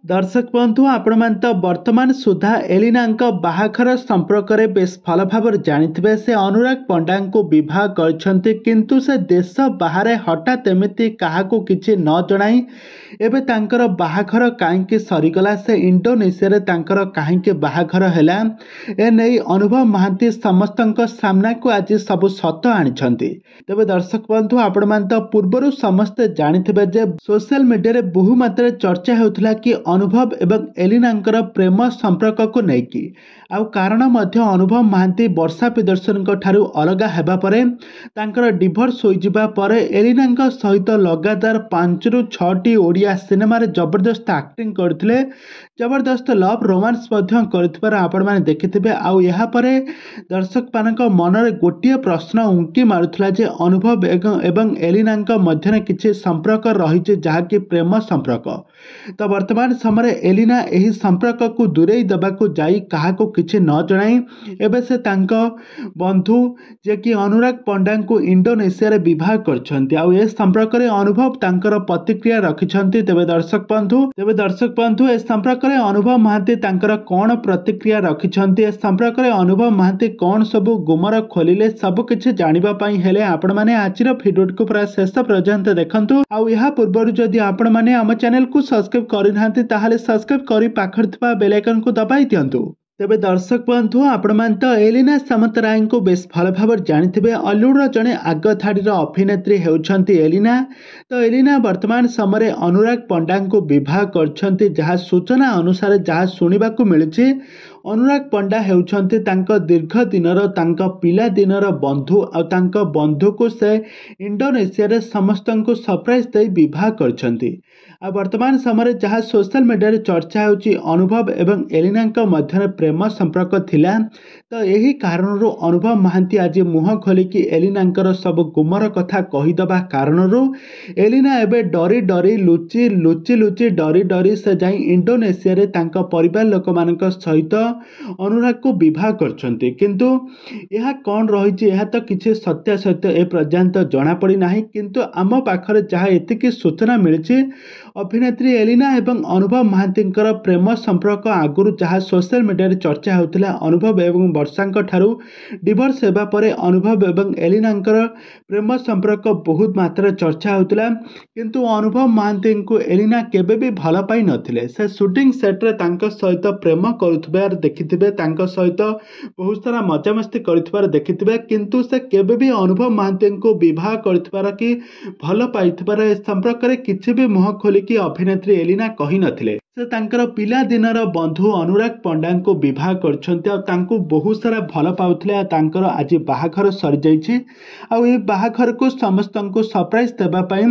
दर्शक बंधु आपण मान तो वर्तमान सुधा एलिना बाहाघर संपर्क में बेस भल भाव जानी से अनुराग पंडा को विवाह करछंती किंतु से देश बाहर हठात एमती क्या किसी न जनाई एबे तांकर बाहाघर कहीं सरीगला से इंडोनेशिया तांकर कहीं बाहाघर है एने अनुभव महांती समस्त सामना को आज सब सत आनिछंती। तेबे दर्शक बंधु आपण मान तो पूर्वर समस्ते जानिथिबे जे सोशल मीडिया रे बहु मात्रा चर्चा होउथला कि अनुभव एवं एलिनांकर प्रेम संपर्क को लेकिन आउ कारण मध्य अनुभव महांती वर्षा प्रियदर्शन ठारू अलग हेबा परे तांकर डिवोर्स हो जिबा परे एलिना सहित लगातार 5 ରୁ 6टी ओडिया सिनेमा रे जबरदस्त एक्टिंग करथिले, जबरदस्त लव रोमांस मध्य करथिबार आपण माने देखिथिबे। आउ यहाँ परे दर्शक मानक मन रे गोटिए प्रश्न उंकी मारुथला जे अनुभव एवं एलिना मध्य किछि संपर्क रहिছে जहाँकि प्रेम संपर्क। तो वर्तमान समय एलिना यही संपर्क को दूरे देवाक जाई काहाको किछि न जणाई एबे से तांको बंधु जे कि अनुराग पंडा को इंडोनेशिया रे विवाह करछंती। आ ए संपर्क रे अनुभव तांकर प्रतिक्रिया रखिछंती। तेबे दर्शक बंधु ए संपर्क रे अनुभव महांती तांकर कोन प्रतिक्रिया रखिछंती, ए संपर्क रे अनुभव महांती कोन सब गुमर खोलिले सब किछि जानिबा पई हेले आपण माने आजिर भिडियो को पूरा शेष पर्यंत देखंतु। आ या पूर्व जदि आपण माने हम चैनल को सब्सक्राइब करि नाहंती ताहाले सब्सक्राइब करि पाखर थिबा बेल आइकन को दबाई दियंतु। तेबे दर्शक बंधु आपण मान तो एलिना सामंतराय को बेस भल भाव जानिथिबे। हॉलीवुड जने आग धाड़ी अभिनेत्री हेउछंती एलिना। तो एलिना वर्तमान समय अनुराग पंडा को विवाह करछंती। जहाँ सूचना अनुसार जहाँ सुनिबा को मिलुछि अनुराग पंडा हेउछंती तांको दीर्घ दिनर तांको पिला दिनर बंधु आ तांको बंधु को से इंडोनेशिया रे समस्त को सरप्राइज दे विवाह करछंती। आ वर्तमान समय जहाँ सोशल मीडिया रे चर्चा होची अनुभव एवं एलिना मध्य प्रेम संपर्क थिला। तो यही कारण अनुभव महांती आज मुह खोलिकी एलिना सब गुमर कथा कहीदबा कारण एलिना एबे डरी डरी लुचि डरी से जाई इंडोनेशिया रे तांको परिवार लोक मानक सहित अनुराग को विवाह करछंती। किंतु यह कौन रही यह तो किसी सत्यासत्य ए पर्यंत जना पड़ी नाही। किंतु आम पाखरे जहाँ एतिकी सूचना मिली अभिनेत्री एलिना एवं अनुभव महांती प्रेम संपर्क आगुरी जहाँ सोशल मीडिया रे चर्चा होता अनुभव एवं वर्षा ठारू डिवोर्स हेबा परे अनुभव एवं एलिना प्रेम संपर्क बहुत मात्रा चर्चा होता। किंतु अनुभव महांती को एलिना केबे भी भल पाई नथिले। से शूटिंग सेट रे तांको सहित प्रेम करुथबार देखिथिबे, तांको सहित बहुत सारा मजामस्ती करुथबार देखिथिबे। किंतु से केबे भी अनुभव महांती को विवाह करुथबार कि भल पाइथबार संपर्क रे किछि भी मुह खोली कि अभिनेत्री एलिना कही नथिले। से तांकर पिला दिनर बंधु अनुराग पंडा को विवाह करछंती आ तांको बहुत सारा भल पाउथले। आ तांकर आज बाहाघर सरी जाइछि। आ ए बाहाघर को समस्त को सरप्राइज देबा पई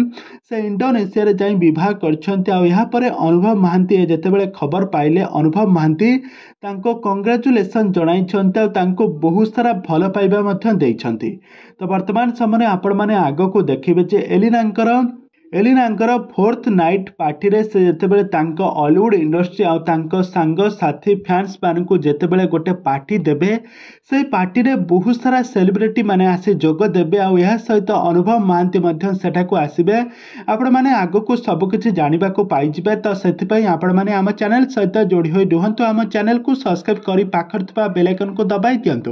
से इंडोनेशिया रे जाई विवाह करछंती। आ यहाँ पर अनुभव महांती जेतेबेले खबर पाइले अनुभव महांती तांको कांग्रेचुलेशन जणाइछंती आ तांको बहुत सारा भल पाइबा मध्य देइछंती। तो वर्तमान समय आपण माने आगो को देखिबे जे एलिनांकर फोर्थ नाइट पार्टी रे से जेतेबेले तांको हॉलीवुड इंडस्ट्री आ तांको सांग साथी फैंस मान को जेतेबेले गोटे पार्टी देबे से पार्टी रे बहुत सारा सेलिब्रिटी माने आसी जोग देबे। आ यह सहित अनुभव महांती मध्य सेठा को आसीबे। आपण माने आगो को सब किछि जानिबा को पाई जिबे। तो सेति पई आपण माने हम चैनल सहित जोड़ी होई रुहंतु। हम चैनल को सब्सक्राइब करी पाखर थबा बेल आइकन को दबाई दियंतु।